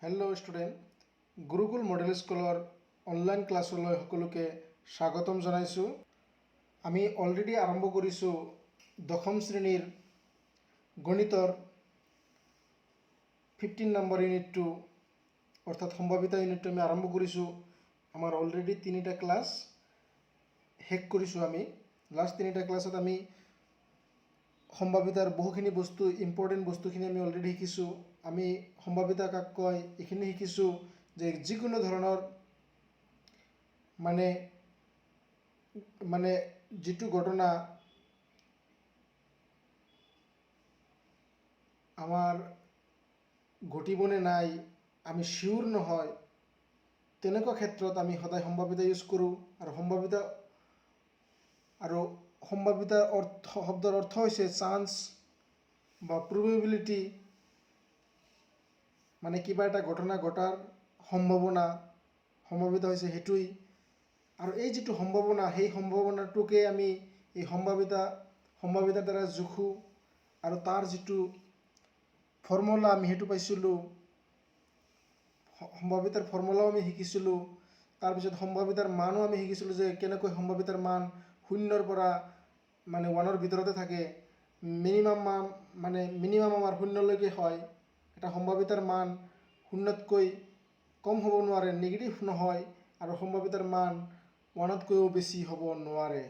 Hello' student, gurukul model স্কুলৰ online ক্লাছলৈ সকলোকে স্বাগতম জনাইছোঁ। আমি অলৰেডি আৰম্ভ কৰিছোঁ 10ম শ্ৰেণীৰ গণিতৰ 15 নম্বৰ ইউনিটটো, অৰ্থাৎ সম্ভাৱিতা ইউনিটটো আমি আৰম্ভ কৰিছোঁ। আমাৰ অলৰেডি 3টা ক্লাছ শেষ কৰিছোঁ। আমি লাষ্ট 3টা ক্লাছত আমি সম্ভাৱিতাৰ বহুখিনি বস্তু, ইম্পৰ্টেণ্ট বস্তুখিনি আমি অলৰেডি শিকিছোঁ। আমি সম্ভাৱিতা কাক কয় এইখিনি শিকিছোঁ, যে যিকোনো ধৰণৰ মানে যিটো ঘটনা আমাৰ ঘটিবনে নাই আমি শিউৰ নহয়, তেনেকুৱা ক্ষেত্ৰত আমি সদায় সম্ভাৱিতা ইউজ কৰোঁ। আৰু সম্ভাৱিতাৰ শব্দৰ অৰ্থ হৈছে চান্স বা প্ৰবেবিলিটি, মানে কিবা এটা ঘটনা ঘটাৰ সম্ভাৱিতা হৈছে সেইটোৱেই। আৰু এই যিটো সম্ভাৱনা, সেই সম্ভাৱনাটোকে আমি এই সম্ভাৱিতাৰ দ্বাৰা জোখোঁ। আৰু তাৰ যিটো ফৰ্মুলা আমি সেইটো পাইছিলোঁ, সম্ভাৱিতাৰ ফৰ্মুলাও আমি শিকিছিলোঁ। তাৰপিছত সম্ভাৱিতাৰ মানো আমি শিকিছিলোঁ, যে কেনেকৈ সম্ভাৱিতাৰ মান 0ৰ পৰা 1ৰ ভিতৰতে থাকে। মিনিমাম আমাৰ 0লৈকে হয়। এটা সম্ভাৱিতাৰ মান 0তকৈ কম হ'ব নোৱাৰে, নিগেটিভ নহয়, আৰু সম্ভাৱিতাৰ মান 1তকৈও বেছি হ'ব নোৱাৰে।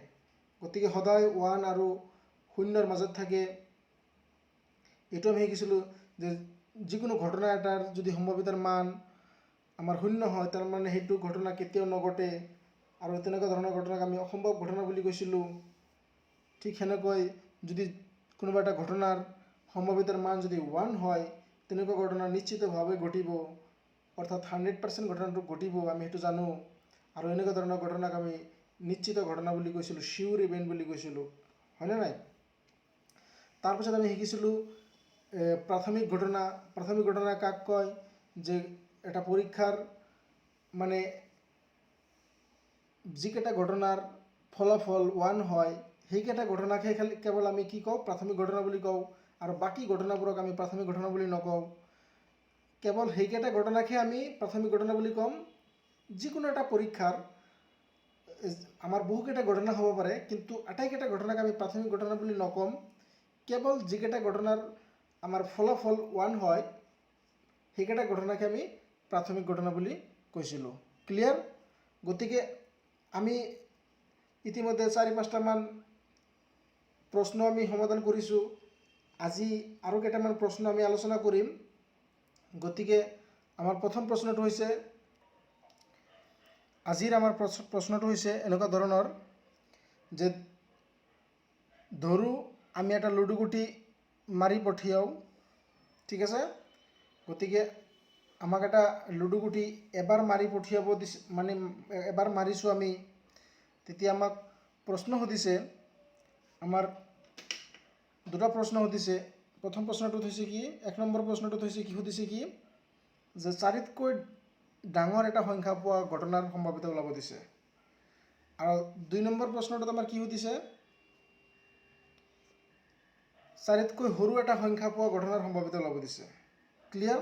গতিকে সদায় 1 আৰু 0ৰ মাজত থাকে। এইটো আমি শিকিছিলোঁ, যে যিকোনো ঘটনা এটাৰ যদি সম্ভাৱিতাৰ মান আমাৰ 0 হয়, তাৰমানে সেইটো ঘটনা কেতিয়াও নঘটে, আৰু তেনেকুৱা ধৰণৰ ঘটনাক আমি অসম্ভৱ ঘটনা বুলি কৈছিলোঁ। ঠিক সেনেকৈ যদি কোনোবা এটা ঘটনাৰ সম্ভাৱিতাৰ মান যদি 1 হয়, তেনেকুৱা ঘটনা নিশ্চিতভাৱে ঘটিব, অৰ্থাৎ 100% ঘটনাটো ঘটিব, আমি সেইটো জানো। আৰু এনেকুৱা ধৰণৰ ঘটনাক আমি নিশ্চিত ঘটনা বুলি কৈছিলোঁ, শিউৰ ইভেণ্ট বুলি কৈছিলোঁ, হয়নে নাই? তাৰপিছত আমি শিকিছিলোঁ প্ৰাথমিক ঘটনা। প্ৰাথমিক ঘটনা কাক কয়? যে এটা পৰীক্ষাৰ যিকেইটা ঘটনাৰ ফলাফল 1 হয়, সেইকেইটা ঘটনাকহে কেৱল আমি কি কওঁ? প্ৰাথমিক ঘটনা বুলি কওঁ। আৰু বাকী ঘটনাবোৰক আমি প্ৰাথমিক ঘটনা বুলি নকওঁ। কেৱল সেইকেইটা ঘটনাকহে আমি প্ৰাথমিক ঘটনা বুলি ক'ম। যিকোনো এটা পৰীক্ষাৰ আমাৰ বহুকেইটা ঘটনা হ'ব পাৰে, কিন্তু আটাইকেইটা ঘটনাক আমি প্ৰাথমিক ঘটনা বুলি নক'ম। কেৱল যিকেইটা ঘটনাৰ আমাৰ ফলাফল 1 হয়, সেইকেইটা ঘটনাকে আমি প্ৰাথমিক ঘটনা বুলি কৈছিলোঁ। ক্লিয়াৰ? গতিকে আমি ইতিমধ্যে 4-5টামান প্ৰশ্ন আমি সমাধান কৰিছোঁ। আজি আৰু কেইটামান প্ৰশ্ন আমি আলোচনা কৰিম। গতিকে আমাৰ প্ৰথম প্ৰশ্নটো হৈছে, এনেকুৱা ধৰণৰ, যে ধৰোঁ আমি এটা লুডু গুটি মাৰি পঠিয়াওঁ, ঠিক আছে? গতিকে আমাক এটা লুডু গুটি এবাৰ মাৰি পঠিয়াব দিছে, এবাৰ মাৰিছোঁ আমি। তেতিয়া আমাক প্ৰশ্ন সুধিছে, আমাৰ দুটা প্ৰশ্ন সুধিছে। প্ৰথম প্ৰশ্নটোত হৈছে কি? 1 নম্বৰ প্ৰশ্নটোত হৈছে কি? সুধিছে কি? যে 4তকৈ ডাঙৰ এটা সংখ্যা পোৱা ঘটনাৰ সম্ভাৱিতা ওলাব দিছে। আৰু 2 নম্বৰ প্ৰশ্নটোত আমাৰ কি সুধিছে? 4তকৈ সৰু এটা সংখ্যা পোৱা ঘটনাৰ সম্ভাৱিতা ওলাব দিছে। ক্লিয়াৰ?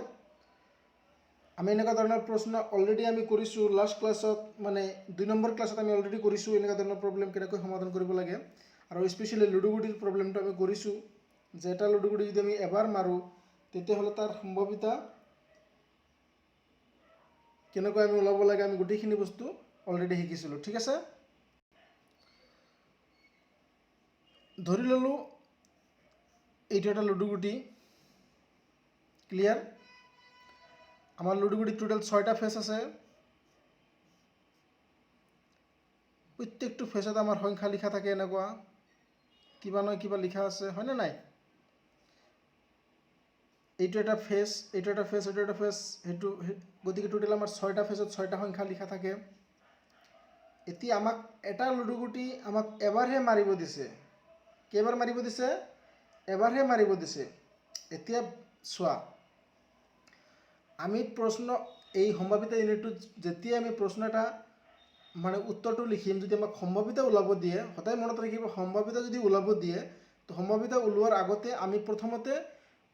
আমি এনেকুৱা ধৰণৰ প্ৰশ্ন অলৰেডি আমি কৰিছোঁ লাষ্ট ক্লাছত, 2 নম্বৰ ক্লাছত আমি অলৰেডি কৰিছোঁ এনেকুৱা ধৰণৰ প্ৰব্লেম কেনেকৈ সমাধান কৰিব লাগে। আৰু স্পেচিয়েলি লুডু গুটিৰ প্ৰব্লেমটো আমি কৰিছোঁ, যে এটা লুডু গুটি যদি আমি এবাৰ মাৰোঁ, তেতিয়াহ'লে তাৰ সম্ভাৱিতা কেনেকৈ আমি ওলাব লাগে, আমি গোটেইখিনি বস্তু অলৰেডি শিকিছিলোঁ, ঠিক আছে? ধৰি ল'লোঁ এইটো এটা লুডু গুটি। ক্লিয়াৰ? আমাৰ লুডু গুটিত টোটেল 6টা ফেচ আছে। প্ৰত্যেকটো ফেচত আমাৰ সংখ্যা লিখা থাকে, এনেকুৱা কিবা নহয় কিবা লিখা আছে, হয়নে নাই? এইটো এটা ফেচ, এইটো এটা ফেচ, এইটো এটা ফেচ, গতিকে টোটেল আমাৰ 6টা ফেচত 6টা সংখ্যা লিখা থাকে। এতিয়া আমাক এটা লুডু গুটি আমাক এবাৰহে মাৰিব দিছে। কেইবাৰ মাৰিব দিছে? এবাৰহে মাৰিব দিছে। এতিয়া চোৱা, আমি এই সম্ভাৱিতা ইউনিটটোত যেতিয়া আমি প্ৰশ্ন এটা উত্তৰটো লিখিম, যদি আমাক সম্ভাৱিতা ওলাব দিয়ে, সদায় মনত ৰাখিব, সম্ভাৱিতা যদি ওলাব দিয়ে, তো সম্ভাৱিতা ওলোৱাৰ আগতে আমি প্ৰথমতে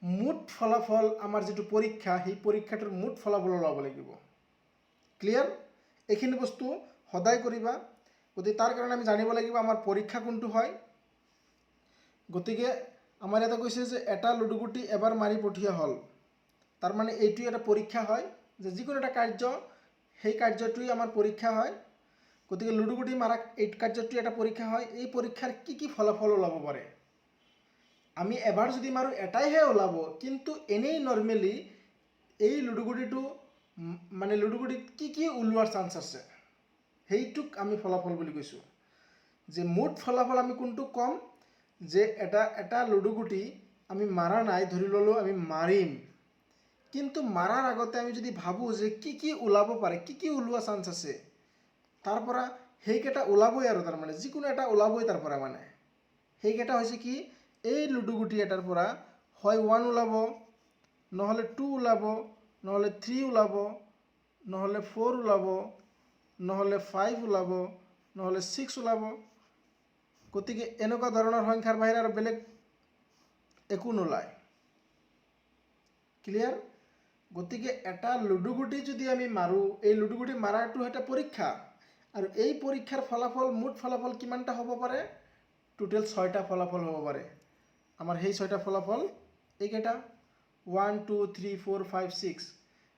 মুঠ ফলাফল আমাৰ যিটো পৰীক্ষা সেই পৰীক্ষাটোৰ মুঠ ফলাফল ওলাব লাগিব। ক্লিয়াৰ? এইখিনি বস্তু সদায় কৰিবা। গতিকে তাৰ কাৰণে আমি জানিব লাগিব আমাৰ পৰীক্ষা কোনটো হয়। গতিকে আমাৰ ইয়াতে কৈছে যে এটা লুডুগুটি এবাৰ মাৰি পঠিওৱা হ'ল, তাৰমানে এইটোৱে এটা পৰীক্ষা হয় যে যিকোনো এটা কাৰ্য সেই কাৰ্যটোৱেই আমাৰ পৰীক্ষা হয়। গতিকে লুডুগুটি মাৰা এই কাৰ্যটোৱে এটা পৰীক্ষা হয়। এই পৰীক্ষাৰ কি কি ফলাফল ওলাব পাৰে? আমি এবাৰ যদি মাৰোঁ এটাইহে ওলাব, কিন্তু এনেই নৰ্মেলি এই লুডুগুটিটো মানে লুডুগুটিত কি কি ওলোৱাৰ চান্স আছে সেইটোক আমি ফলাফল বুলি কৈছোঁ। যে মুঠ ফলাফল আমি কোনটো ক'ম? যে এটা লুডুগুটি আমি মাৰা নাই, ধৰি ল'লোঁ আমি মাৰিম, কিন্তু মাৰাৰ আগতে আমি যদি ভাবোঁ যে কি কি ওলাব পাৰে, কি কি ওলোৱা চান্স আছে, তাৰ পৰা সেইকেইটা ওলাবই আৰু তাৰমানে যিকোনো এটা ওলাবই তাৰ পৰা মানে সেইকেইটা হৈছে কি এই লুডুগুটি এটাৰ পৰা হয় 1 ওলাব, নহ'লে 2 ওলাব, নহ'লে 3 ওলাব, নহ'লে 4 ওলাব, নহ'লে 5 ওলাব, নহ'লে 6 ওলাব। গতিকে এনেকুৱা ধৰণৰ সংখ্যাৰ বাহিৰে আৰু বেলেগ একো নোলায়। ক্লিয়াৰ? গতিকে এটা লুডুগুটি যদি আমি মাৰোঁ, এই লুডুগুটি মাৰাটো এটা পৰীক্ষা, আৰু এই পৰীক্ষাৰ ফলাফল মুঠ ফলাফল কিমানটা হ'ব পাৰে? টোটেল 6টা ফলাফল হ'ব পাৰে। আমাৰ সেই 6টা ফলাফল এইকেইটা 1 2 3 4 5 6।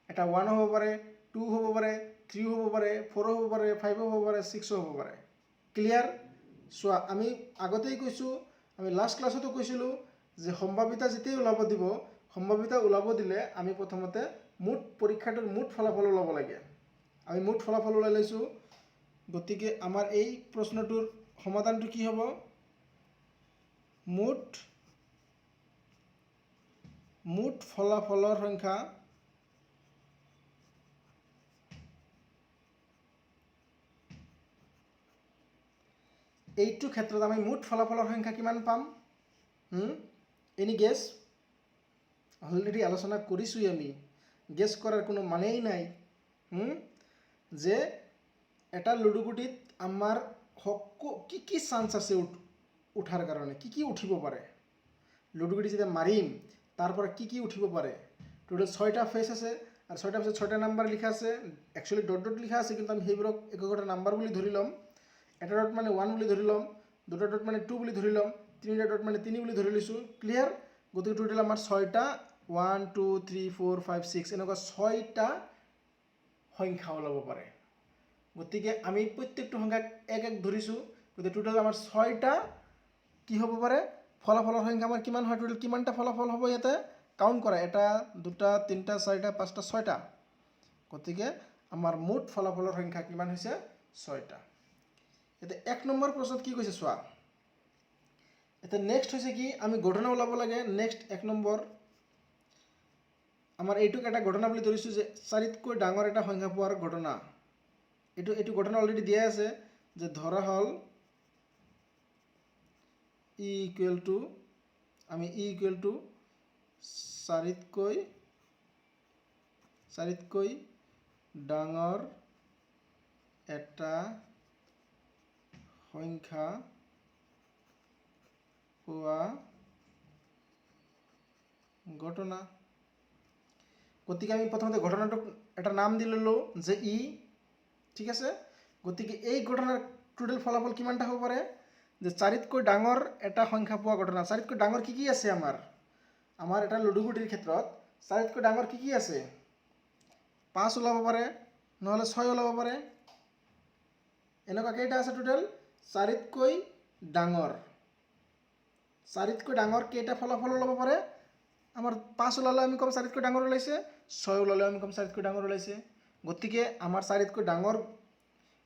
এটা 1 হ'ব পাৰে, 2 হ'ব পাৰে, 3 হ'ব পাৰে, 4 হ'ব পাৰে, 5 হ'ব পাৰে, 6 হ'ব পাৰে। ক্লিয়াৰ? চোৱা, আমি আগতেই কৈছোঁ, আমি লাষ্ট ক্লাছতো কৈছিলোঁ যে সম্ভাৱিতা যেতিয়াই ওলাব দিব, সম্ভাৱিতা ওলাব দিলে আমি প্ৰথমতে মুঠ পৰীক্ষাটোৰ মুঠ ফলাফল ওলাব লাগে। আমি মুঠ ফলাফল ওলাই লৈছোঁ। গতিকে আমাৰ এই প্ৰশ্নটোৰ সমাধানটো কি হ'ব? মুঠ ফলাফলৰ সংখ্যা এইটো ক্ষেত্ৰত আমি মুঠ ফলাফলৰ সংখ্যা কিমান পাম? Any gas? অলৰেডি আলোচনা কৰিছোঁই আমি, গেছ কৰাৰ কোনো মানেই নাই। যে এটা লুডুগুটিত আমাৰ কি কি চান্স আছে উঠাৰ কাৰণে, কি কি উঠিব পাৰে? লুডুগুটি যেতিয়া মাৰিম তাৰ পৰা কি কি উঠিব পাৰে? টোটেল 6টা ফেচ আছে, আৰু 6টা ফেচত 6টা নাম্বাৰ লিখা আছে। একচুৱেলি ডট ডট লিখা আছে, কিন্তু আমি সেইবোৰক একোটা নাম্বাৰ বুলি ধৰি ল'ম। এটা ডট মানে 1 বুলি ধৰি ল'ম, দুটা ডট মানে 2 বুলি ধৰি ল'ম, তিনিটা ডট মানে 3 বুলি ধৰি লৈছোঁ। ক্লিয়াৰ? গতিকে টোটেল আমাৰ 6টা 1 2 3 4 5 6 এনেকুৱা 6টা সংখ্যা ওলাব পাৰে। গতিকে আমি প্ৰত্যেকটো সংখ্যাক এক এক ধৰিছোঁ। গতিকে টোটেল আমাৰ 6টা কি হ'ব পাৰে? ফলাফলৰ সংখ্যা আমাৰ কিমান হয়? টোটেল কিমানটা ফলাফল হ'ব? ইয়াতে কাউণ্ট কৰা, 1 2 3 4 5 6টা। গতিকে আমাৰ মুঠ ফলাফলৰ সংখ্যা কিমান হৈছে? 6টা। এতিয়া 1 নম্বৰ প্ৰশ্নত কি কৈছে চোৱা। এতিয়া নেক্সট হৈছে কি? আমি ঘটনা ওলাব লাগে। নেক্সট 1 নম্বৰ আমাৰ এইটোক এটা ঘটনা বুলি ধৰিছোঁ যে 4তকৈ ডাঙৰ এটা সংখ্যা পোৱাৰ ঘটনা। এইটো ঘটনা অলৰেডি দিয়া আছে যে ধৰা হ'ল আমি ই ইকুৱেল টু 4তকৈ ডাঙৰ এটা সংখ্যা পোৱা ঘটনা। গতিকে আমি প্ৰথমতে ঘটনাটোক এটা নাম দি ল'লোঁ যে ই। ঠিক আছে? গতিকে এই ঘটনাৰ টোটেল ফলাফল কিমানটা হ'ব পাৰে? যে 4তকৈ ডাঙৰ এটা সংখ্যা পোৱা ঘটনা। 4তকৈ ডাঙৰ কি কি আছে? আমাৰ এটা লুডুগুটিৰ ক্ষেত্ৰত 4তকৈ ডাঙৰ কি কি আছে? 5 ওলাব পাৰে, নহ'লে 6 ওলাব পাৰে। এনেকুৱা কেইটা আছে টোটেল? 4তকৈ ডাঙৰ কেইটা ফলাফল ওলাব পাৰে? আমাৰ 5 ওলালে আমি ক'ম 4তকৈ ডাঙৰ ওলাইছে, 6 ওলালে আমি ক'ম 4তকৈ ডাঙৰ ওলাইছে। গতিকে আমাৰ 4তকৈ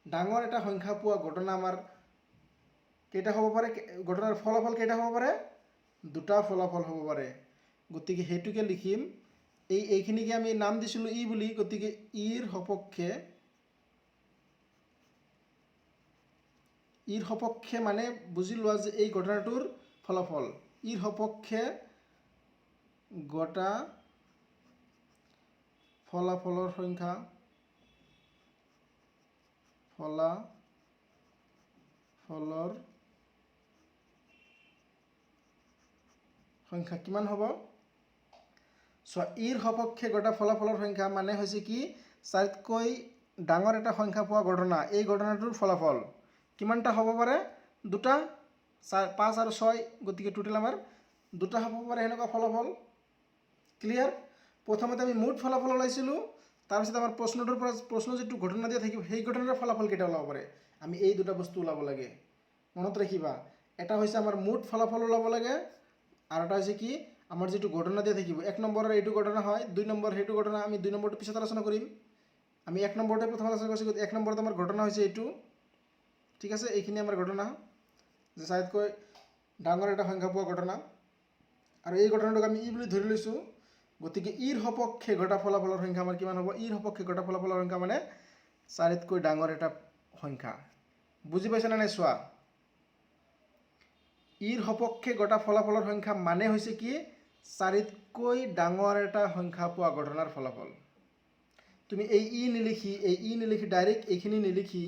ডাঙৰ এটা সংখ্যা পোৱা ঘটনা আমাৰ কেইটা হ'ব পাৰে? ঘটনাৰ ফলাফল কেইটা হ'ব পাৰে? 2টা ফলাফল হ'ব পাৰে। গতিকে সেইটোকে লিখিম, এইখিনিকে আমি নাম দিছিলোঁ ই বুলি। গতিকে ইৰ সপক্ষে মানে বুজি লোৱা যে এই ঘটনাটোৰ ফলাফল। ইৰ সপক্ষে ঘটা ফলাফলৰ সংখ্যা কিমান হ'ব? চোৱা ইৰ সপক্ষে গটা ফলাফলৰ সংখ্যা মানে হৈছে কি চাৰিতকৈ ডাঙৰ এটা সংখ্যা পোৱা ঘটনা। এই ঘটনাটোৰ ফলাফল কিমানটা হ'ব পাৰে? দুটা, 5 আৰু 6, গতিকে টোটেল আমাৰ দুটা হ'ব পাৰে এনেকুৱা ফলাফল। ক্লিয়াৰ? প্ৰথমতে আমি মুঠ ফলাফল ওলাইছিলোঁ, তাৰপিছত আমাৰ প্ৰশ্নটোৰ পৰা প্ৰশ্ন যিটো ঘটনা দিয়া থাকিব সেই ঘটনাৰ ফলাফল কেইটা ওলাব পাৰে, আমি এই দুটা বস্তু ওলাব লাগে। মনত ৰাখিবা, এটা হৈছে আমাৰ মুঠ ফলাফল ওলাব লাগে আৰু এটা হৈছে কি আমাৰ যিটো ঘটনা দিয়া থাকিব। 1 নম্বৰৰ এইটো ঘটনা হয়, 2 নম্বৰ সেইটো ঘটনা, আমি 2 নম্বৰটো পিছত আলোচনা কৰিম। আমি 1 নম্বৰতে প্ৰথম আলোচনা কৰিছোঁ, 1 নম্বৰত আমাৰ ঘটনা হৈছে এইটো। ঠিক আছে, এইখিনি আমাৰ ঘটনা যে চাৰিতকৈ ডাঙৰ এটা সংখ্যা পোৱা ঘটনা, আৰু এই ঘটনাটোক আমি ই বুলি ধৰি লৈছোঁ। গতিকে ইৰ সপক্ষে ঘটা ফলাফলৰ সংখ্যা আমাৰ কিমান হ'ব? ইৰ সপক্ষে ঘটা ফলাফলৰ সংখ্যা মানে চাৰিতকৈ ডাঙৰ এটা সংখ্যা। বুজি পাইছানে নাই? চোৱা, ইৰ সপক্ষে ঘটা ফলাফলৰ সংখ্যা মানে হৈছে কি চাৰিতকৈ ডাঙৰ এটা সংখ্যা পোৱা ঘটনাৰ ফলাফল। তুমি এই ই নিলিখি ডাইৰেক্ট এইখিনি নিলিখি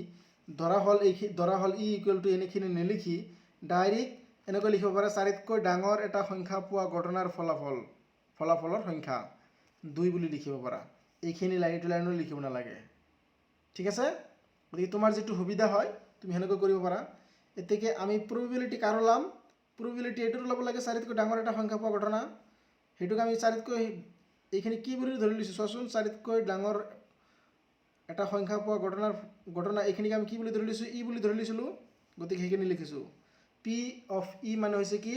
ধৰা হ'ল ই ইকুৱেল টু এনেখিনি নিলিখি ডাইৰেক্ট এনেকৈ লিখিব পাৰা চাৰিতকৈ ডাঙৰ এটা সংখ্যা পোৱা ঘটনাৰ ফলাফলৰ সংখ্যা 2 বুলি লিখিব পাৰা। এইখিনি লাইন টু লাইনো লিখিব নালাগে। ঠিক আছে, গতিকে তোমাৰ যিটো সুবিধা হয় তুমি সেনেকৈ কৰিব পাৰা। এতেকে আমি প্ৰবিবিলিটি কাৰ ওলাম? প্ৰবিবিলিটি এইটোৰ ওলাব লাগে চাৰিতকৈ ডাঙৰ এটা সংখ্যা পোৱা ঘটনা। সেইটোক আমি চাৰিতকৈ এইখিনি কি বুলি ধৰি লৈছোঁ চোৱাচোন, চাৰিতকৈ ডাঙৰ এটা সংখ্যা পোৱা ঘটনা এইখিনিক আমি কি বুলি ধৰি লৈছোঁ? ই বুলি ধৰি লৈছিলোঁ। গতিকে সেইখিনি লিখিছোঁ। পি অফ ই মানে হৈছে কি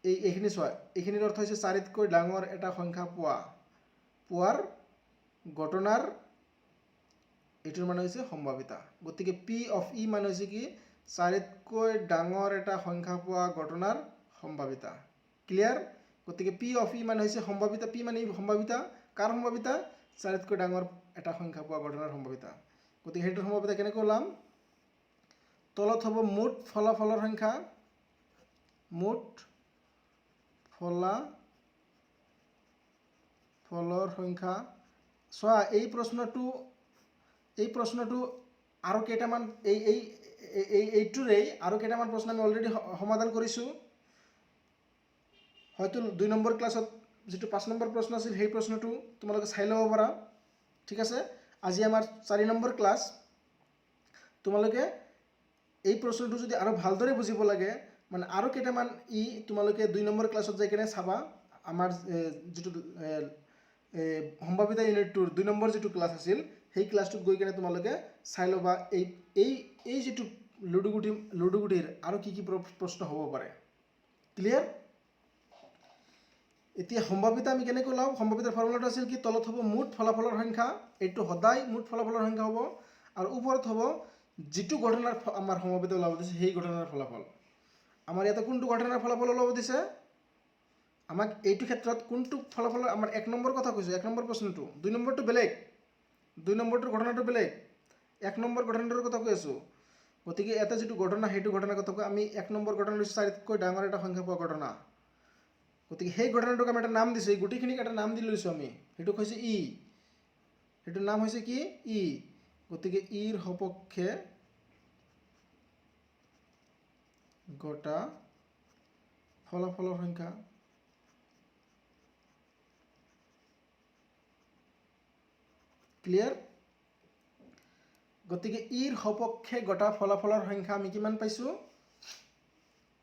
এইখিনি চোৱা, এইখিনিৰ অৰ্থ হৈছে চাৰিতকৈ ডাঙৰ এটা সংখ্যা পোৱাৰ ঘটনাৰ এইটোৰ মানে হৈছে সম্ভাৱিতা। গতিকে পি অফ ই মানে হৈছে কি চাৰিতকৈ ডাঙৰ এটা সংখ্যা পোৱা ঘটনাৰ সম্ভাৱিতা। ক্লিয়াৰ? গতিকে পি অফ ই মানে হৈছে সম্ভাৱিতা। পি মানে সম্ভাৱিতা। কাৰ সম্ভাৱিতা? চাৰিতকৈ ডাঙৰ এটা সংখ্যা পোৱা ঘটনাৰ সম্ভাৱিতা। গতিকে সেইটোৰ সম্ভাৱিতা কেনেকৈ ওলাম? তলত হ'ব মুঠ ফলাফলৰ সংখ্যা, মুঠ ফলাফলৰ সংখ্যা। চোৱা, এই প্ৰশ্নটো আৰু কেইটামান এইটোৰেই আৰু কেইটামান প্ৰশ্ন আমি অলৰেডি সমাধান কৰিছোঁ। হয়তো 2 নম্বৰ ক্লাছত যিটো 5 নম্বৰ প্ৰশ্ন আছিল সেই প্ৰশ্নটো তোমালোকে চাই ল'ব পাৰা। ঠিক আছে, আজি আমাৰ 4 নম্বৰ ক্লাছ। তোমালোকে এই প্ৰশ্নটো যদি আৰু ভালদৰে বুজিব লাগে মানে আৰু কেইটামান তোমালোকে 2 নম্বৰ ক্লাছত যাই কিনে চাবা। আমাৰ যিটো সম্ভাৱিতা ইউনিটটোৰ 2 নম্বৰ যিটো ক্লাছ আছিল সেই ক্লাছটোত গৈ কিনে তোমালোকে চাই ল'বা এই যিটো লুডুগুটিৰ আৰু কি কি প্ৰশ্ন হ'ব পাৰে। ক্লিয়াৰ? এতিয়া সম্ভাৱিতা আমি কেনেকৈ ওলাম? সম্ভাৱিতাৰ ফৰ্মুলাটো আছিল কি তলত হ'ব মুঠ ফলাফলৰ সংখ্যা, এইটো সদায় মুঠ ফলাফলৰ সংখ্যা হ'ব, আৰু ওপৰত হ'ব যিটো ঘটনাৰ আমাৰ সম্ভাৱিতা ওলাব দিছে সেই ঘটনাৰ ফলাফল। আমাৰ ইয়াতে কোনটো ঘটনাৰ ফলাফল ওলাব দিছে? আমাক এইটো ক্ষেত্ৰত কোনটো ফলাফলৰ আমাৰ 1 নম্বৰ কথা কৈছোঁ, 1 নম্বৰ প্ৰশ্নটো। 2 নম্বৰটো বেলেগ, 2 নম্বৰটোৰ ঘটনাটো বেলেগ, 1 নম্বৰ ঘটনাটোৰ কথা কৈ আছোঁ। গতিকে এটা যিটো ঘটনা সেইটো ঘটনাৰ কথা কৈ আমি 1 নম্বৰ ঘটনা লৈছোঁ চাৰিতকৈ ডাঙৰ এটা সংখ্যা পোৱা ঘটনা। গতিকে সেই ঘটনাটোক আমি এটা নাম দিছোঁ, এই গোটেইখিনিক এটা নাম দি লৈছোঁ আমি, সেইটোক হৈছে ই। সেইটোৰ নাম হৈছে কি? ই। গতিকে ইৰ সপক্ষে ঘটা ফলাফলৰ সংখ্যা ক্লিয়াৰ? গতিকে ইৰ সপক্ষে ঘটা ফলাফলৰ সংখ্যা আমি কিমান পাইছোঁ?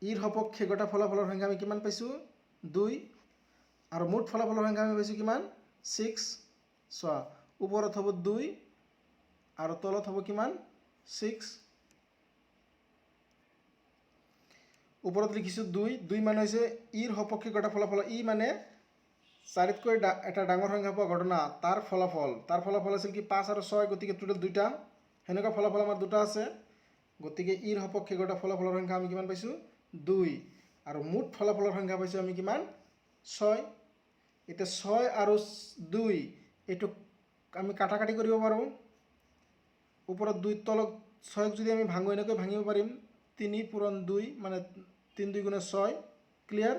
ইৰ সপক্ষে ঘটা ফলাফলৰ সংখ্যা আমি কিমান পাইছোঁ? 2। আৰু মুঠ ফলাফলৰ সংখ্যা আমি পাইছোঁ কিমান? 6। চোৱা, ওপৰত হ'ব 2 আৰু তলত হ'ব কিমান? 6। ওপৰত লিখিছোঁ 2 মানে হৈছে ইৰ সপক্ষে ঘটা ফলাফল। ই মানে চাৰিতকৈ এটা ডাঙৰ সংখ্যা পোৱা ঘটনা তাৰ ফলাফল আছিল কি 5 আৰু 6, গতিকে টোটেল 2টা। সেনেকুৱা ফলাফল আমাৰ 2টা আছে। গতিকে ইৰ সপক্ষে ঘটা ফলাফলৰ সংখ্যা আমি কিমান পাইছোঁ? 2। আৰু মুঠ ফলাফলৰ সংখ্যা পাইছোঁ আমি কিমান? 6। এতিয়া 6 আৰু 2 এইটোক আমি কাটাকাটি কৰিব পাৰোঁ। ওপৰত 2 তলত 6ক যদি আমি ভাঙো এনেকৈ ভাঙিব পাৰিম, 3 পূৰণ 2 মানে 3 2 গুণে 6। ক্লিয়াৰ?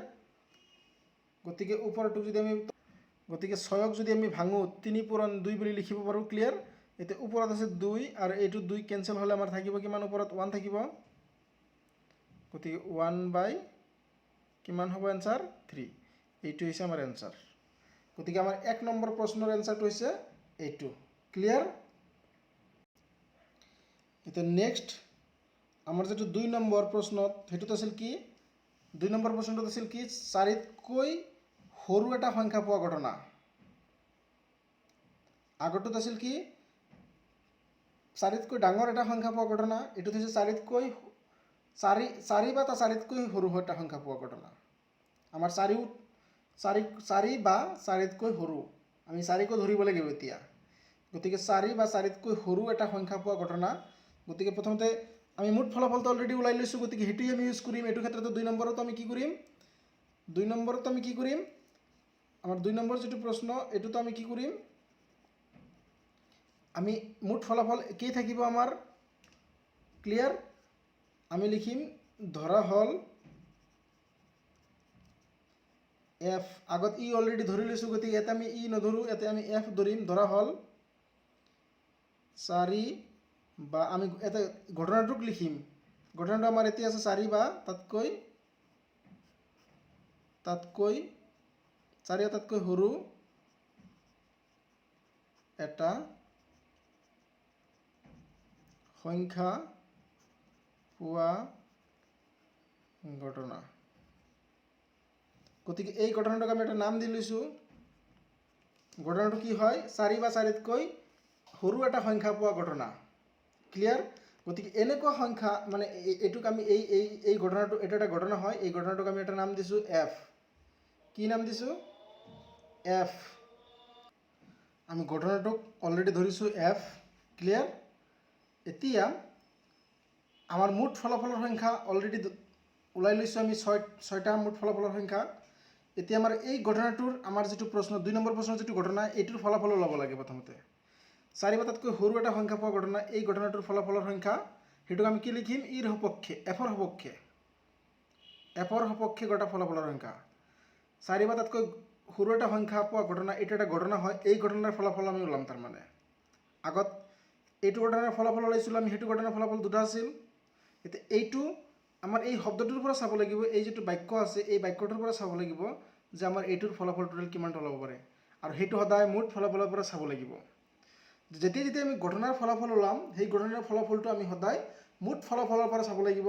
গতিকে ওপৰটোক যদি আমি 6ক যদি আমি ভাঙো 3 পূৰণ 2 বুলি লিখিব পাৰোঁ। ক্লিয়াৰ? এতিয়া ওপৰত আছে 2 আৰু এইটো 2 কেঞ্চেল হ'লে আমাৰ থাকিব কিমান? ওপৰত 1 থাকিব। গতিকে 1 বাই কিমান হ'ব এনচাৰ? 3। এইটো হৈছে আমাৰ এনচাৰ। গতিকে আমাৰ 1 নম্বৰ প্ৰশ্নৰ এনসাৰটো হৈছে এইটো। ক্লিয়াৰ? এতিয়া নেক্সট আমাৰ যেটো 2 নম্বৰ প্ৰশ্নত হেতুত আছিল কি 2 নম্বৰ প্ৰশ্নটো আছিল কি 4তকৈ সৰু এটা সংখ্যা পোৱা ঘটনা। আগৰটোত আছিল কি 4তকৈ ডাঙৰ এটা সংখ্যা পোৱা ঘটনা, এটো হৈছে 4তকৈ 4 বা 4তকৈ সৰু এটা সংখ্যা পোৱা ঘটনা। আমাৰ 4 বা 4তকৈ সৰু, আমি 4কো ধৰিব লাগিব এতিয়া। গতিকে 4 বা 4তকৈ সৰু এটা সংখ্যা পোৱা ঘটনা। গতিকে প্ৰথমতে আমি মুঠ ফলাফলটো অলৰেডি ওলাই লৈছো, গতিকে হেতুই আমি ইউজ কৰিম। এটো ক্ষেত্ৰতে 2 নম্বৰটো আমি কি কৰিম 2 নম্বৰটো আমি কি কৰিম আমাৰ 2 নম্বৰ যেটো প্ৰশ্ন এটোতো আমি কি কৰিম আমি মুঠ ফলাফল কি থাকিব আমাৰ ক্লিয়াৰ। আমি লিখিম ধৰা হল f আগত ই অলৰেডি ধৰি লৈছো, গতিকে এটা আমি ই নধৰো, এতে আমি f ধৰিম। ধৰা হল 4 বা আমি এটা ঘটনাটোক লিখিম। ঘটনাটো আমাৰ এতিয়া আছে 4 বা তাতকৈ 4 তাতকৈ সৰু এটা সংখ্যা পোৱা ঘটনা। গতিকে এই ঘটনাটোক আমি এটা নাম দি লৈছো। ঘটনাটো কি হয় 4 বা 4তকৈ সৰু এটা সংখ্যা পোৱা ঘটনা। ক্লিয়াৰ? গতিকে এনেকুৱা সংখ্যা মানে এটুক আমি এই ঘটনাটো এটা ঘটনা হয়, এই ঘটনাটোক আমি এটা নাম দিছো f। কি নাম দিছো f। আমি ঘটনাটোক অলৰেডি ধৰিছো f। ক্লিয়াৰ? এতিয়া আমাৰ মুঠ ফলাফলৰ সংখ্যা অলৰেডি ওলাই লৈছো আমি 6টা মুঠ ফলাফলৰ সংখ্যা। এতিয়া আমাৰ এই ঘটনাটোৰ আমাৰ যেটো প্ৰশ্ন 2 নম্বৰ প্ৰশ্নৰ যেটো ঘটনা এইটোৰ ফলাফল ওলাব লাগে। প্ৰথমতে 4 বা তাতকৈ সৰু এটা সংখ্যা পোৱা ঘটনা, এই ঘটনাটোৰ ফলাফলৰ সংখ্যা হেতুক আমি কি লিখিম ইৰ সপক্ষে f ৰ সপক্ষে গটা ফলাফলৰ সংখ্যা। 4 বা তাতকৈ সৰু এটা সংখ্যা পোৱা ঘটনা এটা ঘটনা হয়, এই ঘটনাৰ ফলাফল আমি ওলাম। তাৰ মানে আগত এইটো ঘটনাৰ ফলাফল ওলাইছিল, আমি হেতু ঘটনাৰ ফলাফল দুটা আছিল। এতিয়া এইটো আমাৰ এই শব্দটোৰ পৰা চাব লাগিব, এই যেটো বাক্য আছে এই বাক্যটোৰ পৰা চাব লাগিব যে আমাৰ এইটোৰ ফলাফল টোটাল কিমান ওলাব পাৰে, আৰু হেতু সদায় মুঠ ফলাফলৰ পৰা চাব লাগিব। যেতিয়া যেতিয়া আমি ঘটনাৰ ফলাফল ওলাম, সেই ঘটনাৰ ফলাফলটো আমি সদায় মুঠ ফলাফলৰ পৰা চাব লাগিব।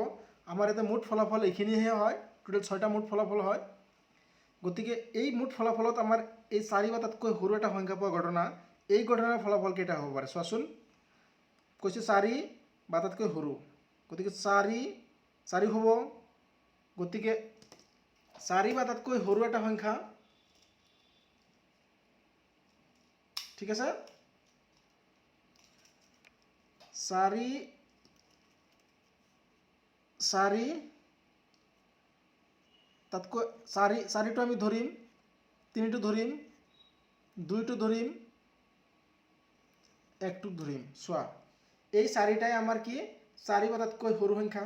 আমাৰ এটা মুঠ ফলাফল এইখিনিহে হয়, টোটাল 6টা মুঠ ফলাফল হয়। গতিকে এই মুঠ ফলাফলত আমাৰ এই 4 বা তাতকৈ সৰু এটা সংখ্যা পোৱা ঘটনা, এই ঘটনাৰ ফলাফল কেইটা হ'ব পাৰে চোৱাচোন। কৈছে 4 বা তাতকৈ সৰু, গতিকে 4 হ'ব। গতিকে 4 বা তাতকৈ সৰু এটা সংখ্যা, ঠিক আছে 4 তাতকৈ 4টো আমি ধৰিম, 3টো ধৰিম, 2টো ধৰিম, 1টো ধৰিম। চোৱা এই 4টাই আমাৰ কি 4 বা তাতকৈ সৰু সংখ্যা।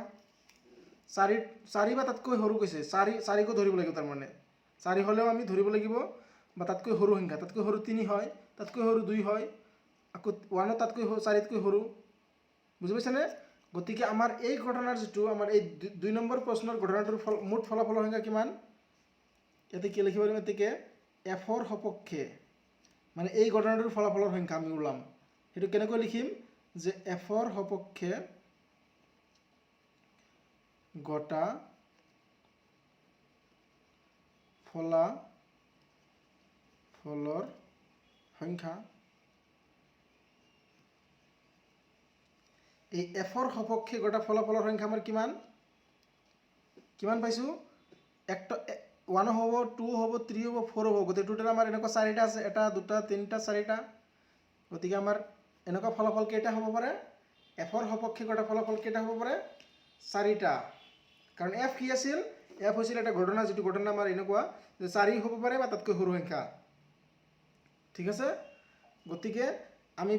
4 বা তাতকৈ সৰু কৈছে, 4কো ধৰিব লাগিব। তাৰ মানে 4 হলেও আমি ধৰিব লাগিব বা তাতকৈ সৰু সংখ্যা। তাতকৈ সৰু 3 হয়, তাতকৈ সৰু 2 হয়, আকৌ 1 তাতকৈ 4তকৈ সৰু। বুজি পাইছানে? গতিকে আমাৰ এই ঘটনাৰ যেটো আমাৰ এই 2 নম্বৰ প্ৰশ্নৰ ঘটনাটোৰ মুঠ ফলাফলৰ সংখ্যা কিমান, ইয়াতে কি লিখিব পাৰিম এতেকে f ৰ সপক্ষে, মানে এই ঘটনাটোৰ ফলাফলৰ সংখ্যা আমি ওলাম। হেতু কেনেকৈ লিখিম যে f ৰ সপক্ষে গটা ফলাফলৰ সংখ্যা। এই f ৰ সপক্ষে গটা ফলাফলৰ সংখ্যা আমাৰ কিমান পাইছো 1 হ'ব, 2 হ'ব, 3 হ'ব, 4 হ'ব। গতিকে টোটাল আমাৰ এনেকুৱা 4টা আছে, 1 2 3 4টা। গতিকে আমাৰ এনেকুৱা ফলাফল কেইটা হ'ব পাৰে f ৰ সপক্ষে গটা ফলাফল কেইটা হ'ব পাৰে 4টা। কাৰণ f কি আছিল, f হৈছিল এটা ঘটনা, যেটো ঘটনা আমাৰ এনেকুৱা যে 4 হ'ব পাৰে বা তাতকৈ সৰু সংখ্যা। ঠিক আছে? গতিকে আমি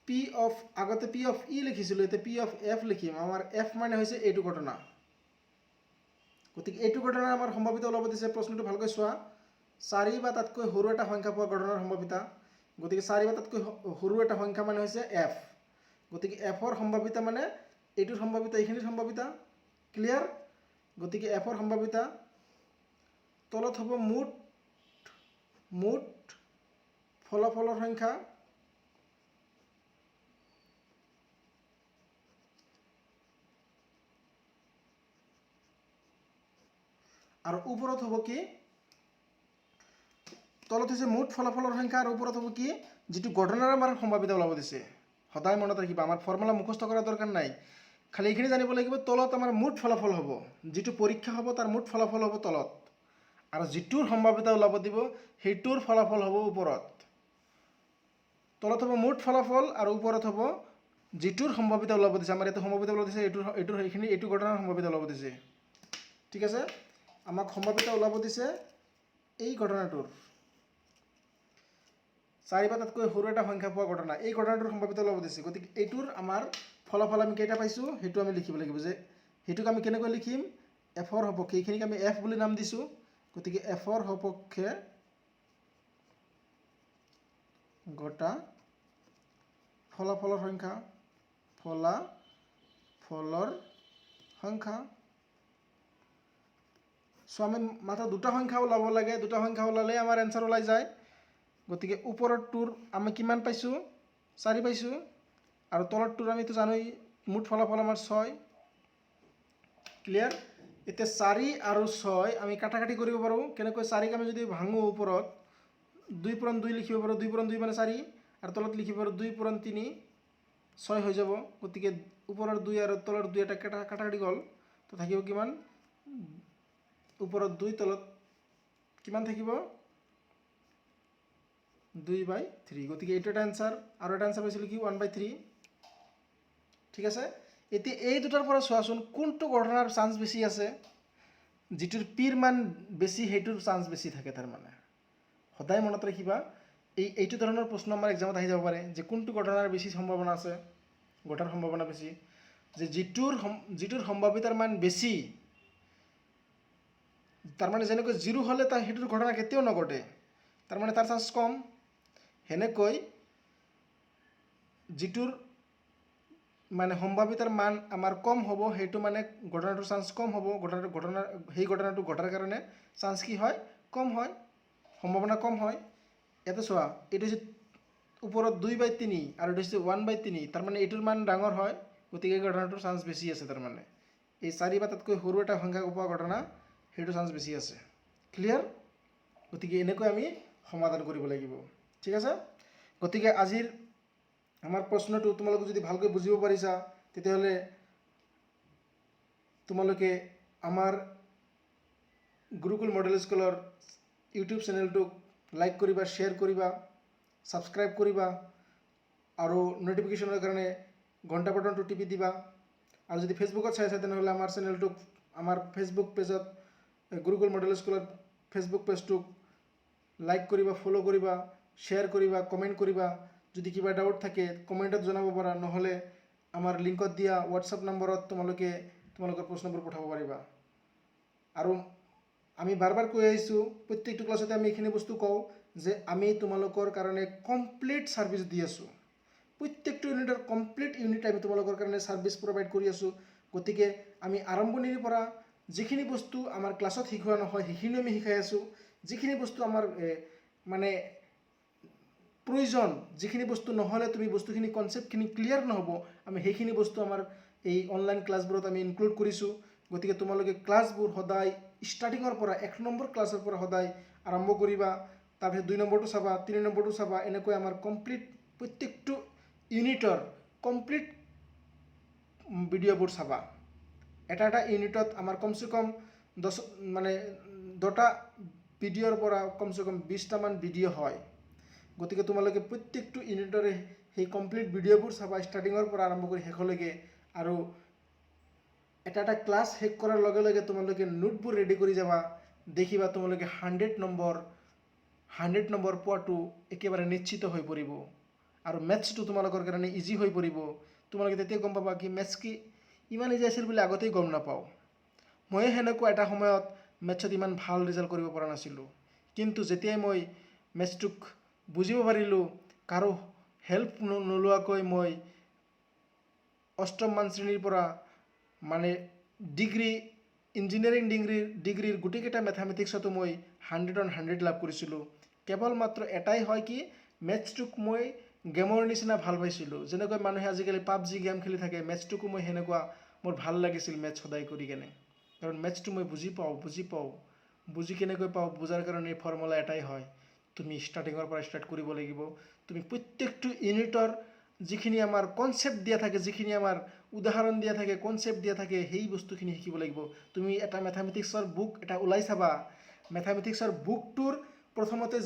p of আগতে p of e লিখিছিলো, এতিয়া p of f লিখিম। আমাৰ f মানে হৈছে এইটো ঘটনা। গতিকে এইটো ঘটনা আমাৰ সম্ভাৱিত ওলাব দিছে। প্ৰশ্নটো ভালকৈ চোৱা 4 বা তাতকৈ সৰু এটা সংখ্যা পোৱা ঘটনাৰ সম্ভাৱিতা। গতিকে 4 বা তাতকৈ সৰু এটা সংখ্যা মানে হৈছে f। গতিকে f ৰ সম্ভাৱিতা মানে এইটোৰ সম্ভাৱিতা, এইখিনিৰ সম্ভাৱিতা। ক্লিয়াৰ? গতিকে f ৰ সম্ভাৱিতা তলত হ'ব মুঠ ফলাফলৰ সংখ্যা আৰু ওপৰত হ'ব কি তলত হৈছে মুঠ ফলাফলৰ সংখ্যা আৰু ওপৰত হ'ব কি যিটো ঘটনাৰ আমাৰ সম্ভাৱিতা ওলাব দিছে সদায় মনত ৰাখিবা আমাৰ ফৰ্মুলা মুখস্থ কৰাৰ দৰকাৰ নাই খালি এইখিনি জানিব লাগিব তলত আমাৰ মুঠ ফলাফল হ'ব যিটো পৰীক্ষা হ'ব তাৰ মুঠ ফলাফল হ'ব তলত আৰু যিটোৰ সম্ভাৱিতা ওলাব দিব সেইটোৰ ফলাফল হ'ব ওপৰত তলত হ'ব মুঠ ফলাফল আৰু ওপৰত হ'ব যিটোৰ সম্ভাৱিতা ওলাব দিছে আমাৰ ইয়াতে সম্ভাৱিতা ওলাব দিছে এইটোৰ সেইখিনি এইটো ঘটনাৰ সম্ভাৱিতা ওলাব দিছে ঠিক আছে আমাক সম্ভাৱিতা ওলাব দিছে এই ঘটনাটোৰ 4 বা তাতকৈ সৰু এটা সংখ্যা পোৱা ঘটনা এই ঘটনাটোৰ সম্ভাৱিতা ওলাব দিছে গতিকে এইটোৰ আমাৰ ফলাফল আমি কেইটা পাইছোঁ সেইটো আমি লিখিব লাগিব যে সেইটোক আমি কেনেকৈ লিখিম এফৰ সপক্ষে এইখিনিক আমি এফ বুলি নাম দিছোঁ গতিকে এফৰ সপক্ষে ঘটা ফলাফলৰ সংখ্যা সো আমি মাত্ৰ দুটা সংখ্যা ওলাব লাগে দুটা সংখ্যা ওলালে আমাৰ এনসাৰ ওলাই যায় গতিকে ওপৰৰটোৰ আমি কিমান পাইছোঁ 4 পাইছোঁ আৰু তলৰটোৰ আমিতো জানোই মুঠ ফলাফল আমাৰ 6 ক্লিয়াৰ এতিয়া 4 আৰু 6 আমি কাটাকাটি কৰিব পাৰোঁ কেনেকৈ 4ক আমি যদি ভাঙো ওপৰত 2 পূৰণ 2 লিখিব পাৰোঁ 2 পূৰণ 2 মানে 4 আৰু তলত লিখিব পাৰোঁ 2 পূৰণ 3 6 হৈ যাব গতিকে ওপৰৰ 2 আৰু তলৰ 2 এটা কাটাকাটি গ'ল তো থাকিব কিমান ওপৰত 2 তলত কিমান থাকিব 2/3 গতিকে এইটো এটা আনসাৰ আৰু এটা আনসাৰ পাইছিল কি 1/3 ঠিক আছে এতিয়া এই দুটাৰ পৰা চোৱাচোন কোনটো ঘটনাৰ চান্স বেছি আছে যিটোৰ পিৰ মান বেছি সেইটোৰ চান্স বেছি থাকে তাৰ মানে সদায় মনত ৰাখিবা এইটো ধৰণৰ প্ৰশ্ন আমাৰ এক্সামত আহি যাব পাৰে যে কোনটো ঘটনাৰ বেছি সম্ভাৱনা আছে ঘটাৰ সম্ভাৱনা বেছি যে যিটোৰ সম্ভাৱিতাৰ মান বেছি তাৰ মানে যেনেকৈ 0 হ'লে তাৰ সেইটোৰ ঘটনা কেতিয়াও নঘটে তাৰ মানে তাৰ চান্স কম হেনেকৈ যিটোৰ মানে সম্ভাৱিতাৰ মান আমাৰ কম হ'ব সেইটো মানে ঘটনাটোৰ চান্স কম হ'ব সেই ঘটনাটো ঘটাৰ কাৰণে চান্স কি হয় কম হয় সম্ভাৱনা কম হয় এটা চোৱা এইটো হৈছে ওপৰত 2/3 আৰু এইটো হৈছে 1/3 তাৰ মানে এইটোৰ মান ডাঙৰ হয় গতিকে এই ঘটনাটোৰ চান্স বেছি আছে তাৰ মানে এই 4 বা তাতকৈ সৰু এটা সংখ্যা পোৱা ঘটনা সেইটো চান্স বেছি আছে ক্লিয়াৰ গতিকে এনেকৈ আমি সমাধান কৰিব লাগিব ঠিক আছে গতিকে আজিৰ আমাৰ প্ৰশ্নটো তোমালোকে যদি ভালকৈ বুজিব পাৰিছা তেতিয়াহ'লে তোমালোকে আমাৰ গুৰুকুল মডেল স্কুলৰ ইউটিউব চেনেলটোক লাইক কৰিবা শ্বেয়াৰ কৰিবা সাবস্ক্ৰাইব কৰিবা আৰু নোটিফিকেশ্যনৰ কাৰণে ঘণ্টা বাটনটো টিপি দিবা আৰু যদি ফেচবুকত চাই আছা তেনেহ'লে আমাৰ চেনেলটোক আমাৰ ফেচবুক পেজত গুৰুকুল মডেল স্কুলৰ ফেচবুক পেজটোক লাইক কৰিবা ফলো কৰিবা শ্বেয়াৰ কৰিবা কমেণ্ট কৰিবা যদি কিবা ডাউট থাকে কমেণ্টত জনাব পাৰা নহ'লে আমাৰ লিংকত দিয়া হোৱাটছআপ নম্বৰত তোমালোকৰ প্ৰশ্নবোৰ পঠাব পাৰিবা আৰু আমি বাৰ কৈ আহিছোঁ প্ৰত্যেকটো ক্লাছতে আমি এইখিনি বস্তু কওঁ যে আমি তোমালোকৰ কাৰণে কমপ্লিট ছাৰ্ভিচ দি আছোঁ প্ৰত্যেকটো ইউনিটৰ কমপ্লিট ইউনিট আমি তোমালোকৰ কাৰণে ছাৰ্ভিচ প্ৰভাইড কৰি আছোঁ গতিকে আমি আৰম্ভণিৰ পৰা যিখিনি বস্তু আমাৰ ক্লাছত শিকোৱা নহয় সেইখিনি আমি শিকাই আছোঁ যিখিনি বস্তু আমাৰ মানে প্ৰয়োজন যিখিনি বস্তু নহ'লে তুমি বস্তুখিনি কনচেপ্টখিনি ক্লিয়াৰ নহ'ব আমি সেইখিনি বস্তু আমাৰ এই অনলাইন ক্লাছবোৰত আমি ইনক্লুড কৰিছোঁ গতিকে তোমালোকে ক্লাছবোৰ সদায় ষ্টাৰ্টিঙৰ পৰা 1 নম্বৰ ক্লাছৰ পৰা সদায় আৰম্ভ কৰিবা তাৰপিছত 2 নম্বৰটো চাবা 3 নম্বৰটো চাবা এনেকৈ আমাৰ কমপ্লিট প্ৰত্যেকটো ইউনিটৰ কমপ্লিট ভিডিঅ'বোৰ চাবা এটা ইউনিটত আমাৰ কমচে কম 10টা ভিডিঅ'ৰ পৰা কমচে কম 20টামান ভিডিঅ' হয় গতিকে তোমালোকে প্ৰত্যেকটো ইউনিটৰে সেই কমপ্লিট ভিডিঅ'বোৰ চাবা ষ্টাৰ্টিঙৰ পৰা আৰম্ভ কৰি শেষলৈকে আৰু এটা ক্লাছ শেষ কৰাৰ লগে লগে তোমালোকে নোটবোৰ ৰেডি কৰি যাবা দেখিবা তোমালোকে 100 নম্বৰ পোৱাটো একেবাৰে নিশ্চিত হৈ পৰিব আৰু মেথছটো তোমালোকৰ কাৰণে ইজি হৈ পৰিব তোমালোকে তেতিয়া গম পাবা কি মেথছ কি ইমান ইজি আছিল বুলি আগতেই গম নাপাওঁ মই হেনেকুৱা এটা সময়ত মেথছত ইমান ভাল ৰিজাল্ট কৰিব পৰা নাছিলোঁ কিন্তু যেতিয়াই মই মেথছটোক বুজিব পাৰিলোঁ কাৰো হেল্প নোলোৱাকৈ মই অষ্টমমান শ্ৰেণীৰ পৰা মানে ইঞ্জিনিয়াৰিং ডিগ্ৰীৰ গোটেইকেইটা মেথামেটিক্সতো মই 100 on 100 লাভ কৰিছিলোঁ কেৱল মাত্ৰ এটাই হয় কি মেথছটোক মই গেমৰ নিচিনা ভাল পাইছিলোঁ। যেনেকৈ মানুহে আজিকালি পাবজি গেম খেলি থাকে, মেথছটোকো মই সেনেকুৱা মোৰ ভাল লাগিছিল মেথছ সদায় কৰি কেনে। কাৰণ মেথছটো মই বুজি পাওঁ। বুজি কেনেকৈ পাওঁ, বুজাৰ কাৰণে ফৰ্মুলা এটাই হয়, তুমি ষ্টাৰ্টিঙৰ পৰা ষ্টাৰ্ট কৰিব লাগিব। তুমি প্ৰত্যেকটো ইউনিটৰ যিখিনি আমাৰ কনচেপ্ট দিয়া থাকে, যিখিনি আমাৰ উদাহৰণ দিয়া থাকে, কনচেপ্ট দিয়া থাকে, সেই বস্তুখিনি শিকিব লাগিব। তুমি এটা মেথামেটিক্সৰ বুক এটা ওলাই চাবা, মেথামেটিক্সৰ বুকটোৰ প্ৰথমতে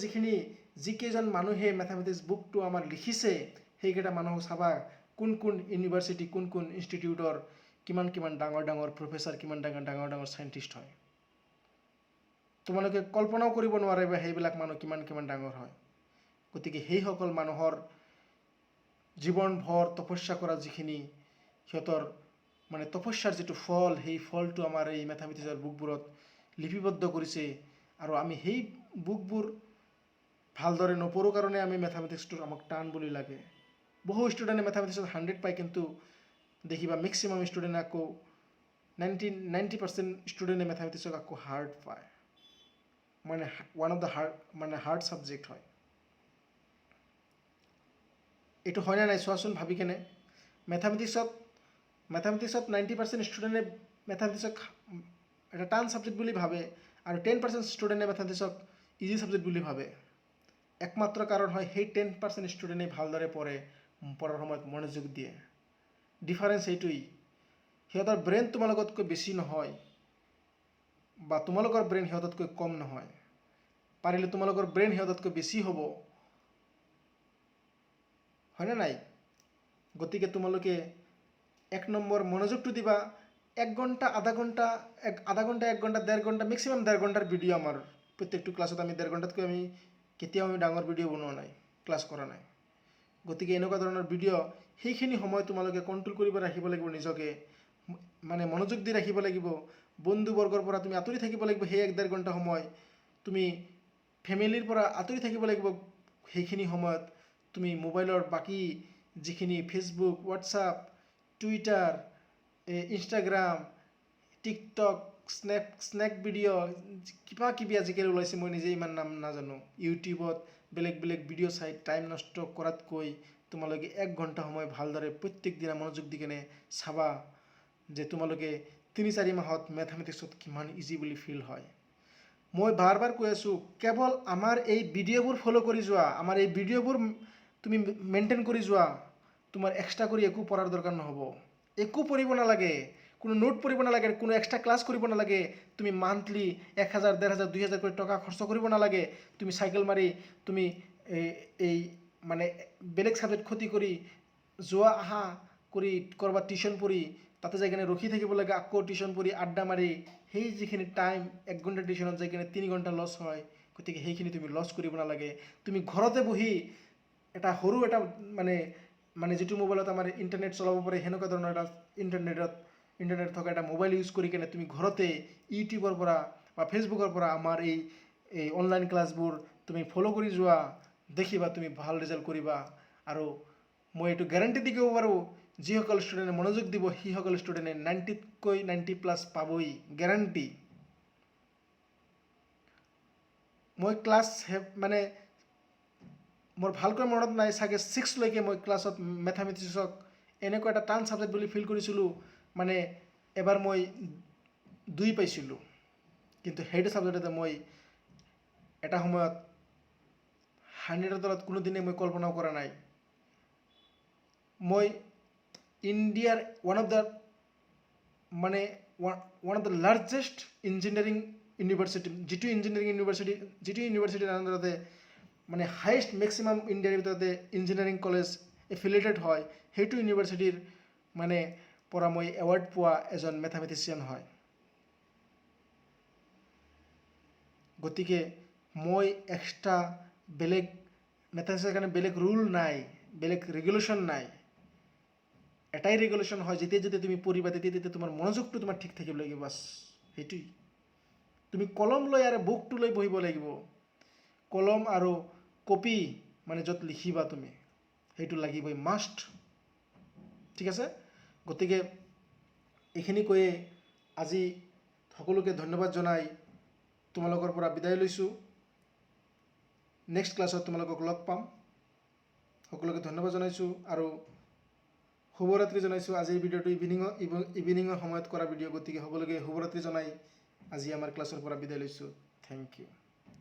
যিকেইজন মানুহে মেথামেটিক্স বুকটো আমাৰ লিখিছে, সেইকেইটা মানুহক চাবা কোন ইউনিভাৰ্চিটি, কোন ইনষ্টিটিউটৰ কিমান ডাঙৰ প্ৰফেচাৰ, কিমান ডাঙৰ চাইণ্টিষ্ট হয়। তোমালোকে কল্পনাও কৰিব নোৱাৰিবা সেইবিলাক মানুহ কিমান ডাঙৰ হয়। গতিকে সেইসকল মানুহৰ জীৱনভৰ তপস্যা কৰা যিখিনি সিহঁতৰ মানে তপস্যাৰ যিটো ফল, সেই ফলটো আমাৰ এই মেথামেটিক্সৰ বুকবোৰত লিপিবদ্ধ কৰিছে। আৰু আমি সেই বুকবোৰ ভালদৰে নপঢ়োঁ কাৰণে আমি মেথামেটিক্সটো আমাক টান বুলি লাগে। বহু ষ্টুডেণ্টে মেথামেটিক্সত 100 পায়, কিন্তু দেখিবা মেক্সিমাম ষ্টুডেণ্টে আকৌ 90% ষ্টুডেণ্টে মেথামেটিক্সক আকৌ হাৰ্ড পায়। মানে one of the hard subject হয়। এইটো হয়নে নাই চোৱাচোন ভাবি কেনে। মেথামেটিক্সত 90% ষ্টুডেণ্টে মেথামেটিক্সক এটা টান ছাবজেক্ট বুলি ভাবে, আৰু 10% ষ্টুডেণ্টে মেথামেটিক্সক ইজি ছাবজেক্ট বুলি ভাবে। একমাত্ৰ কাৰণ হয় সেই 10% ষ্টুডেণ্টে ভালদৰে পঢ়াৰ সময়ত মনোযোগ দিয়ে। ডিফাৰেঞ্চ এইটোৱেই। সিহঁতৰ ব্ৰেইন তোমালোকতকৈ বেছি নহয়, বা তোমালোকৰ ব্ৰেইন সিহঁততকৈ কম নহয়। পাৰিলে তোমালোকৰ ব্ৰেইন সিহঁততকৈ বেছি হ'ব, হয়নে নাই? গতিকে তোমালোকে 1 নম্বৰ মনোযোগটো দিবা। 1 ঘণ্টা, আধা ঘণ্টা, 1 ঘণ্টা, 1.5 ঘণ্টা, মেক্সিমাম 1.5 ঘণ্টাৰ ভিডিঅ' আমাৰ প্ৰত্যেকটো ক্লাছত আমি 1.5 ঘণ্টাতকৈ আমি কেতিয়াও ডাঙৰ ভিডিঅ' বনোৱা নাই, ক্লাছ কৰা নাই। গতিকে এনেকুৱা ধৰণৰ ভিডিঅ' সেইখিনি সময় তোমালোকে কণ্ট্ৰল কৰিব ৰাখিব লাগিব নিজকে, মানে মনোযোগ দি ৰাখিব লাগিব। বন্ধুবৰ্গৰ পৰা তুমি আঁতৰি থাকিব লাগিব সেই 1.5 ঘণ্টা সময়। তুমি ফেমিলিৰ পৰা আঁতৰি থাকিব লাগিব সেইখিনি সময়ত। তুমি মোবাইলৰ বাকী যিখিনি Facebook, WhatsApp, Twitter, Instagram, TikTok, snack video', কিবাকিবি আজিকালি ওলাইছে, মই নিজে ইমান নাম নাজানো। ইউটিউবত বেলেগ ভিডিঅ' চাই টাইম নষ্ট কৰাতকৈ তোমালোকে 1 ঘণ্টা সময় ভালদৰে প্ৰত্যেক দিনা মনোযোগ দি কেনে চাবা যে তোমালোকে 3-4 মাহত মেথামেটিক্সত কিমান ইজি বুলি ফিল হয়। মই বাৰ কৈ আছোঁ, কেৱল আমাৰ এই ভিডিঅ'বোৰ ফ'ল' কৰি যোৱা, আমাৰ এই ভিডিঅ'বোৰ তুমি মেইনটেইন কৰি যোৱা, তোমাৰ এক্সট্ৰা কৰি একো পঢ়াৰ দৰকাৰ নহ'ব। একো পঢ়িব নালাগে, কোনো নোট পঢ়িব নালাগে, কোনো এক্সট্ৰা ক্লাছ কৰিব নালাগে। তুমি মান্থলি 1000, 1500, 2000 কৰি টকা খৰচ কৰিব নালাগে। তুমি চাইকেল মাৰি, তুমি এই মানে বেলেগ ছাবজেক্ট ক্ষতি কৰি যোৱা আহা কৰি ক'ৰবাত টিউশ্যন পঢ়ি তাতে যাই কিনে ৰখি থাকিব লাগে, আকৌ টিউশ্যন পঢ়ি আড্ডা মাৰি সেই যিখিনি টাইম 1 ঘণ্টা টিউশ্যনত যাই কিনে 3 ঘণ্টা লছ হয়। গতিকে সেইখিনি তুমি লছ কৰিব নালাগে। তুমি ঘৰতে বহি এটা সৰু এটা মানে যিটো মোবাইলত আমাৰ ইণ্টাৰনেট চলাব পাৰে, সেনেকুৱা ধৰণৰ এটা ইণ্টাৰনেট থকা এটা মোবাইল ইউজ কৰি কেনে তুমি ঘৰতে ইউটিউবৰ পৰা বা ফেচবুকৰ পৰা আমাৰ এই অনলাইন ক্লাছবোৰ তুমি ফ'ল' কৰি যোৱা, দেখিবা তুমি ভাল ৰিজাল্ট কৰিবা। আৰু মই এইটো গেৰাণ্টি দি ক'ব পাৰোঁ, যিসকল ষ্টুডেণ্টে মনোযোগ দিব সেইসকল ষ্টুডেণ্টে 90তকৈ 90+ পাবই, গেৰাণ্টি। মই ক্লাছ মানে মোৰ ভালকৈ মনত নাই, চাগে 6 লৈকে মই ক্লাছত মেথামেটিক্সক এনেকুৱা এটা টান ছাবজেক্ট বুলি ফিল কৰিছিলোঁ। মানে এবাৰ মই 2 পাইছিলোঁ, কিন্তু সেইটো ছাবজেক্টতে মই এটা সময়ত 100ৰ তলত কোনোদিনে মই কল্পনাও কৰা নাই। মই ইণ্ডিয়াৰ one of the largest engineering university, যিটো ইউনিভাৰ্চিটিৰ আণ্ডাৰতে মানে হায়েষ্ট মেক্সিমাম ইণ্ডিয়াৰ ভিতৰতে ইঞ্জিনিয়াৰিং কলেজ এফিলিয়েটেড হয়, সেইটো ইউনিভাৰ্চিটিৰ মানে পৰা মই এৱাৰ্ড পোৱা এজন মেথামেটিচিয়ান হয়। গতিকে মই এক্সট্ৰা বেলেগ মেথামেটিক্সৰ কাৰণে বেলেগ ৰুল নাই, বেলেগ ৰেগুলেশ্যন নাই। এটাই ৰেগুলেশ্যন হয়, যেতিয়া তুমি পঢ়িবা তেতিয়া তোমাৰ মনোযোগটো তোমাৰ ঠিক থাকিব লাগিব, বাছ সেইটোৱেই। তুমি কলম লৈ আৰু বুকটো লৈ পঢ়িব লাগিব। কলম আৰু কপি মানে য'ত লিখিবা তুমি, সেইটো লাগিবই, মাষ্ট। ঠিক আছে? গতিকে এইখিনি কৈয়ে আজি সকলোকে ধন্যবাদ জনাই তোমালোকৰ পৰা বিদায় লৈছোঁ। নেক্সট ক্লাছত তোমালোকক লগ পাম। সকলোকে ধন্যবাদ জনাইছোঁ আৰু শুভৰাত্ৰি জনাইছোঁ। আজি এই ভিডিঅ'টো ইভিনিঙৰ সময়ত কৰা ভিডিঅ', গতিকে সকলোকে শুভৰাত্ৰি জনাই আজি আমাৰ ক্লাছৰ পৰা বিদায় লৈছোঁ। Thank U.